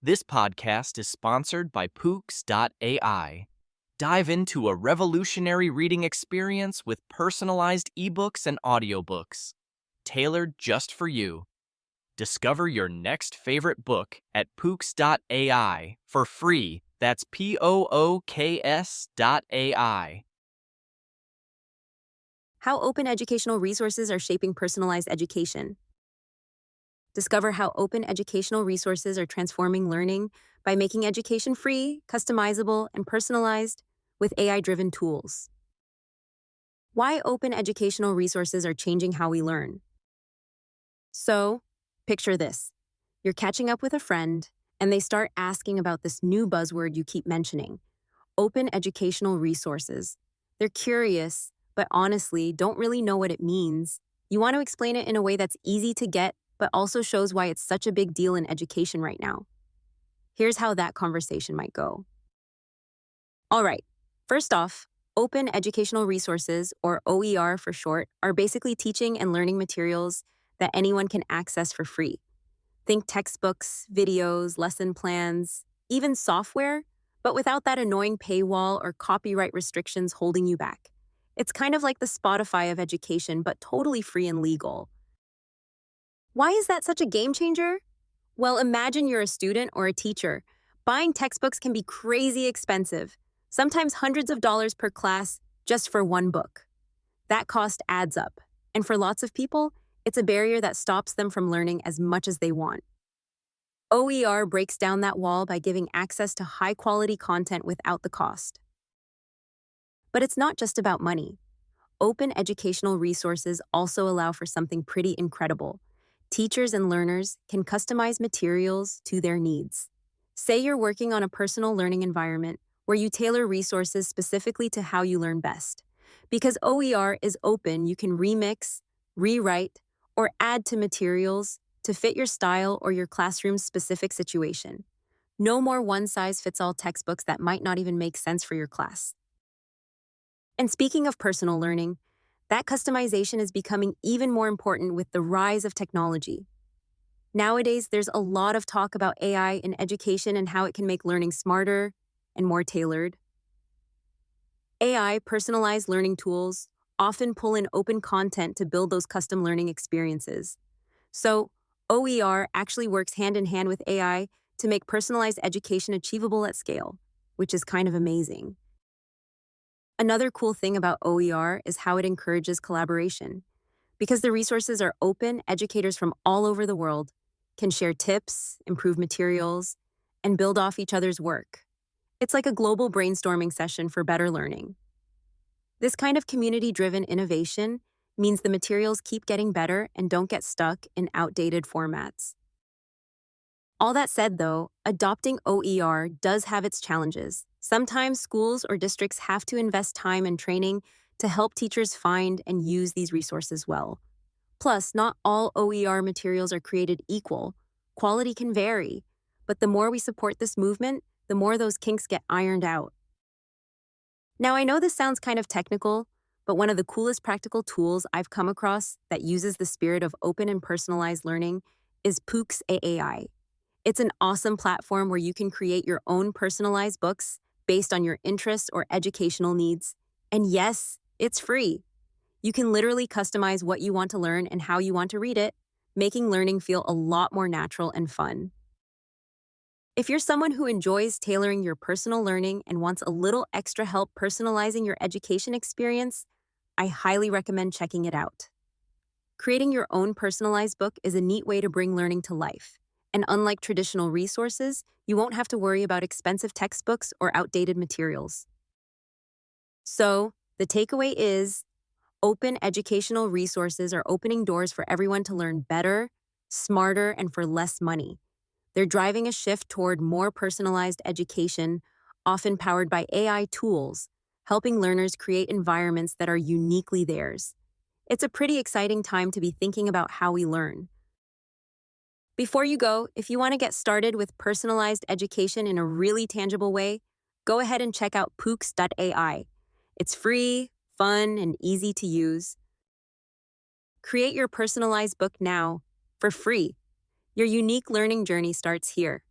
This podcast is sponsored by Pooks.ai. Dive into a revolutionary reading experience with personalized ebooks and audiobooks, tailored just for you. Discover your next favorite book at Pooks.ai for free. That's POOKS.ai. How open educational resources are shaping personalized education. Discover how open educational resources are transforming learning by making education free, customizable, and personalized with AI-driven tools. Why open educational resources are changing how we learn. So, picture this. You're catching up with a friend, and they start asking about this new buzzword you keep mentioning, open educational resources. They're curious, but honestly don't really know what it means. You want to explain it in a way that's easy to get, but also shows why it's such a big deal in education right now. Here's how that conversation might go. All right, first off, open educational resources, or OER for short, are basically teaching and learning materials that anyone can access for free. Think textbooks, videos, lesson plans, even software, but without that annoying paywall or copyright restrictions holding you back. It's kind of like the Spotify of education, but totally free and legal. Why is that such a game changer? Well, imagine you're a student or a teacher. Buying textbooks can be crazy expensive, sometimes hundreds of dollars per class just for one book. That cost adds up, and for lots of people, it's a barrier that stops them from learning as much as they want. OER breaks down that wall by giving access to high-quality content without the cost. But it's not just about money. Open educational resources also allow for something pretty incredible. Teachers and learners can customize materials to their needs. Say you're working on a personal learning environment where you tailor resources specifically to how you learn best. Because OER is open, you can remix, rewrite, or add to materials to fit your style or your classroom's specific situation. No more one-size-fits-all textbooks that might not even make sense for your class. And speaking of personal learning, that customization is becoming even more important with the rise of technology. Nowadays, there's a lot of talk about AI in education and how it can make learning smarter and more tailored. AI personalized learning tools often pull in open content to build those custom learning experiences. So, OER actually works hand in hand with AI to make personalized education achievable at scale, which is kind of amazing. Another cool thing about OER is how it encourages collaboration. Because the resources are open, educators from all over the world can share tips, improve materials, and build off each other's work. It's like a global brainstorming session for better learning. This kind of community-driven innovation means the materials keep getting better and don't get stuck in outdated formats. All that said, though, adopting OER does have its challenges. Sometimes schools or districts have to invest time and training to help teachers find and use these resources well. Plus, not all OER materials are created equal. Quality can vary, but the more we support this movement, the more those kinks get ironed out. Now, I know this sounds kind of technical, but one of the coolest practical tools I've come across that uses the spirit of open and personalized learning is Pooks.ai. It's an awesome platform where you can create your own personalized books based on your interests or educational needs. And yes, it's free. You can literally customize what you want to learn and how you want to read it, making learning feel a lot more natural and fun. If you're someone who enjoys tailoring your personal learning and wants a little extra help personalizing your education experience, I highly recommend checking it out. Creating your own personalized book is a neat way to bring learning to life. And unlike traditional resources, you won't have to worry about expensive textbooks or outdated materials. So, the takeaway is, open educational resources are opening doors for everyone to learn better, smarter, and for less money. They're driving a shift toward more personalized education, often powered by AI tools, helping learners create environments that are uniquely theirs. It's a pretty exciting time to be thinking about how we learn. Before you go, if you want to get started with personalized education in a really tangible way, go ahead and check out Pooks.ai. It's free, fun, and easy to use. Create your personalized book now for free. Your unique learning journey starts here.